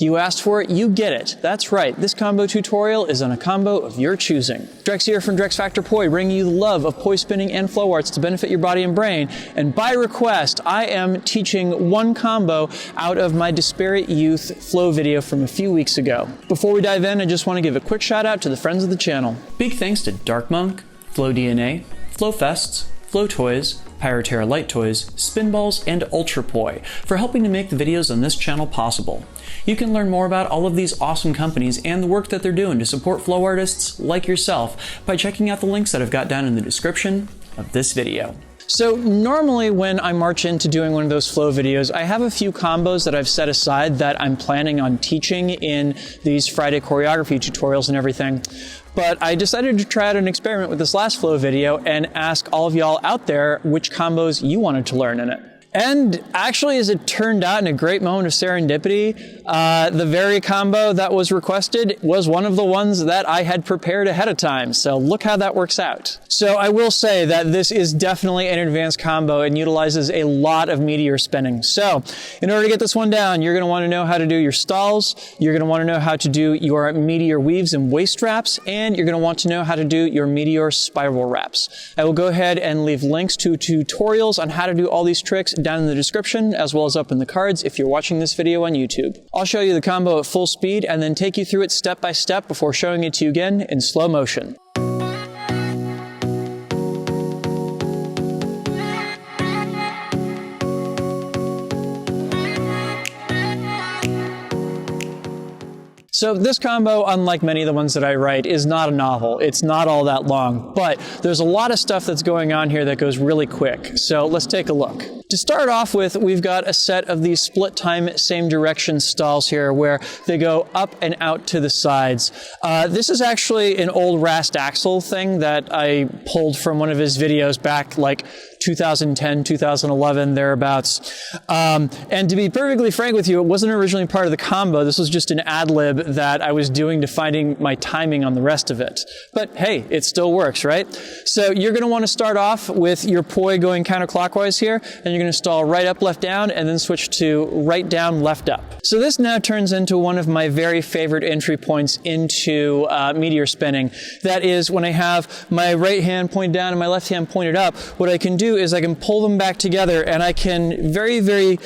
You asked for it, you get it. That's right, this combo tutorial is on a combo of your choosing. Drex here from Drexfactor Poi, bringing you the love of poi spinning and flow arts to benefit your body and brain. And by request, I am teaching one combo out of my Disparate Youth flow video from a few weeks ago. Before we dive in, I just want to give a quick shout out to the friends of the channel. Big thanks to Dark Monk, Flow DNA, Flow Fests, Flow Toys, Pyroterra Light Toys, Spinballs, and Ultrapoi for helping to make the videos on this channel possible. You can learn more about all of these awesome companies and the work that they're doing to support flow artists like yourself by checking out the links that I've got down in the description of this video. So normally when I march into doing one of those flow videos, I have a few combos that I've set aside that I'm planning on teaching in these Friday choreography tutorials and everything. But I decided to try out an experiment with this last flow video and ask all of y'all out there which combos you wanted to learn in it. And actually, as it turned out, in a great moment of serendipity, the very combo that was requested was one of the ones that I had prepared ahead of time. So look how that works out. So I will say that this is definitely an advanced combo and utilizes a lot of meteor spinning. So in order to get this one down, you're going to want to know how to do your stalls, you're going to want to know how to do your meteor weaves and waist wraps, and you're going to want to know how to do your meteor spiral wraps. I will go ahead and leave links to tutorials on how to do all these tricks down in the description, as well as up in the cards if you're watching this video on YouTube. I'll show you the combo at full speed and then take you through it step by step before showing it to you again in slow motion. So this combo, unlike many of the ones that I write, is not a novel. It's not all that long, but there's a lot of stuff that's going on here that goes really quick. So let's take a look. To start off with, we've got a set of these split time, same direction stalls here where they go up and out to the sides. This is actually an old Rast Axel thing that I pulled from one of his videos back like 2010, 2011, thereabouts. And to be perfectly frank with you, it wasn't originally part of the combo. This was just an ad lib that I was doing to finding my timing on the rest of it. But hey, it still works, right? So you're going to want to start off with your poi going counterclockwise here, and you're going to stall right up, left down, and then switch to right down, left up. So this now turns into one of my very favorite entry points into meteor spinning. That is when I have my right hand pointed down and my left hand pointed up, what I can do is I can pull them back together and I can very, very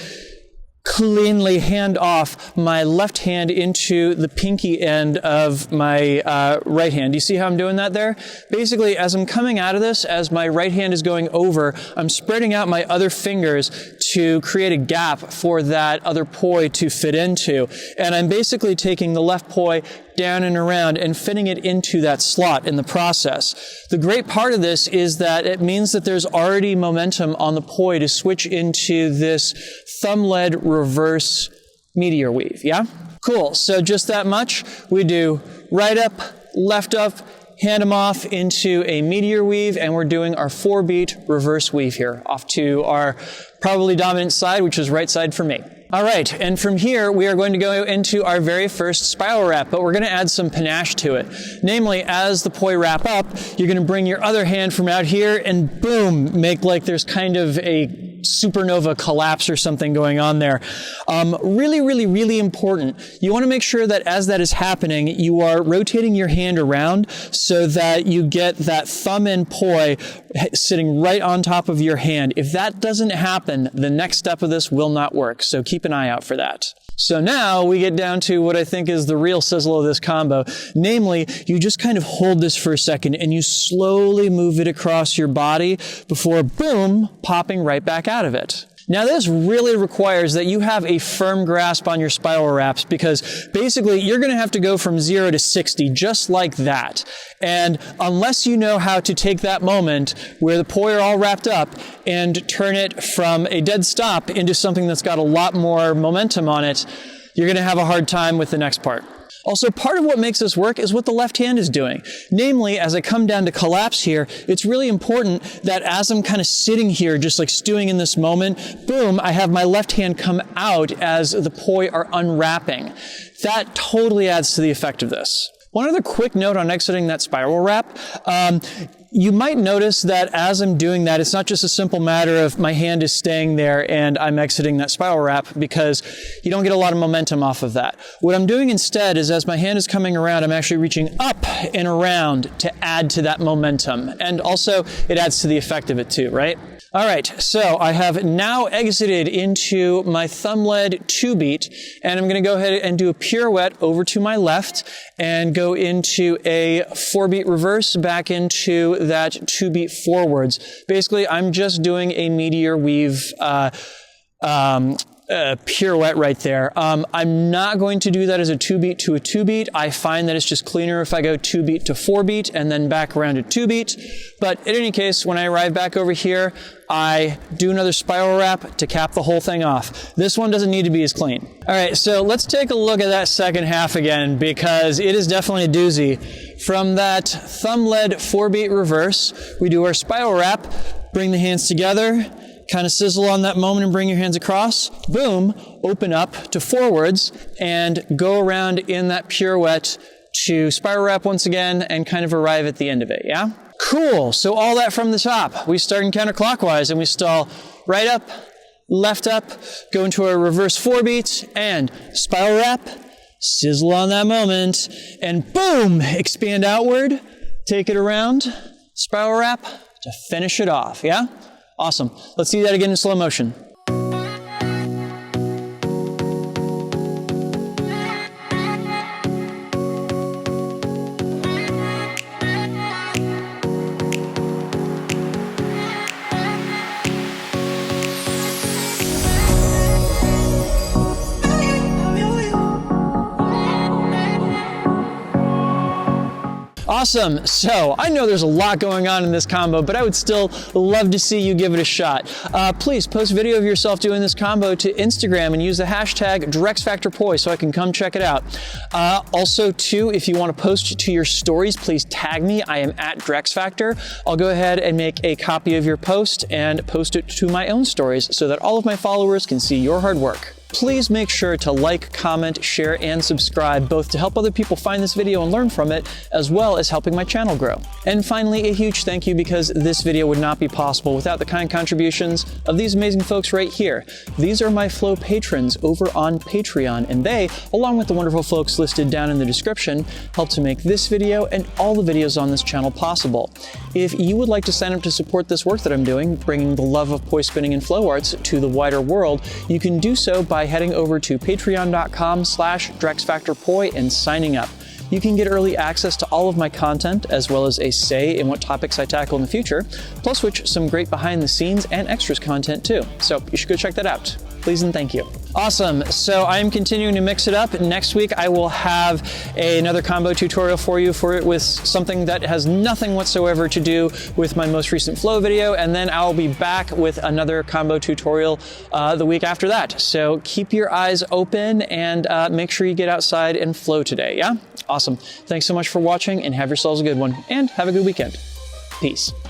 cleanly hand off my left hand into the pinky end of my right hand. Do you see how I'm doing that there? Basically, as I'm coming out of this, as my right hand is going over, I'm spreading out my other fingers to create a gap for that other poi to fit into. And I'm basically taking the left poi down and around and fitting it into that slot in the process. The great part of this is that it means that there's already momentum on the poi to switch into this thumb-led reverse meteor weave, yeah? Cool, so just that much. We do right up, left up, hand them off into a meteor weave, and we're doing our 4-beat reverse weave here, off to our probably dominant side, which is right side for me. All right, and from here, we are going to go into our very first spiral wrap, but we're going to add some panache to it. Namely, as the poi wrap up, you're going to bring your other hand from out here and boom, make like there's kind of a supernova collapse or something going on there. Really, really, really important. You want to make sure that as that is happening, you are rotating your hand around so that you get that thumb and poi sitting right on top of your hand. If that doesn't happen, the next step of this will not work. So keep an eye out for that. So now we get down to what I think is the real sizzle of this combo. Namely, you just kind of hold this for a second and you slowly move it across your body before, boom, popping right back out of it. Now this really requires that you have a firm grasp on your spiral wraps because basically you're going to have to go from 0 to 60 just like that. And unless you know how to take that moment where the poi are all wrapped up and turn it from a dead stop into something that's got a lot more momentum on it, you're going to have a hard time with the next part. Also, part of what makes this work is what the left hand is doing. Namely, as I come down to collapse here, it's really important that as I'm kind of sitting here, just like stewing in this moment, boom, I have my left hand come out as the poi are unwrapping. That totally adds to the effect of this. One other quick note on exiting that spiral wrap. You might notice that as I'm doing that, it's not just a simple matter of my hand is staying there and I'm exiting that spiral wrap, because you don't get a lot of momentum off of that. What I'm doing instead is, as my hand is coming around, I'm actually reaching up and around to add to that momentum. And also it adds to the effect of it too, right? All right, so I have now exited into my thumb-led 2-beat, and I'm gonna go ahead and do a pirouette over to my left and go into a 4-beat reverse back into that 2-beat forwards. Basically, I'm just doing a meteor weave pirouette right there. I'm not going to do that as a 2-beat to a 2-beat. I find that it's just cleaner if I go 2-beat to 4-beat and then back around to 2-beat. But in any case, when I arrive back over here, I do another spiral wrap to cap the whole thing off. This one doesn't need to be as clean. All right, so let's take a look at that second half again, because it is definitely a doozy. From that thumb-led 4-beat reverse, we do our spiral wrap, bring the hands together, kind of sizzle on that moment and bring your hands across, boom, open up to forwards and go around in that pirouette to spiral wrap once again and kind of arrive at the end of it, yeah? Cool, so all that from the top. We start in counterclockwise and we stall right up, left up, go into a reverse 4-beat and spiral wrap, sizzle on that moment, and boom, expand outward, take it around, spiral wrap to finish it off, yeah? Awesome. Let's see that again in slow motion. Awesome. So I know there's a lot going on in this combo, but I would still love to see you give it a shot. Please post video of yourself doing this combo to Instagram and use the hashtag DrexFactorPoi so I can come check it out. Also, too, if you want to post to your stories, please tag me. I am at Drexfactor. I'll go ahead and make a copy of your post and post it to my own stories so that all of my followers can see your hard work. Please make sure to like, comment, share, and subscribe, both to help other people find this video and learn from it, as well as helping my channel grow. And finally, a huge thank you, because this video would not be possible without the kind contributions of these amazing folks right here. These are my Flow patrons over on Patreon, and they, along with the wonderful folks listed down in the description, help to make this video and all the videos on this channel possible. If you would like to sign up to support this work that I'm doing, bringing the love of poi spinning and flow arts to the wider world, you can do so by heading over to patreon.com/DrexFactorPoi and signing up. You can get early access to all of my content, as well as a say in what topics I tackle in the future, plus which some great behind the scenes and extras content too. So you should go check that out. Please and thank you. Awesome, so I'm continuing to mix it up. Next week I will have another combo tutorial for you with something that has nothing whatsoever to do with my most recent flow video, and then I'll be back with another combo tutorial the week after that. So keep your eyes open and make sure you get outside and flow today, yeah? Awesome. Thanks so much for watching, and have yourselves a good one, and have a good weekend. Peace.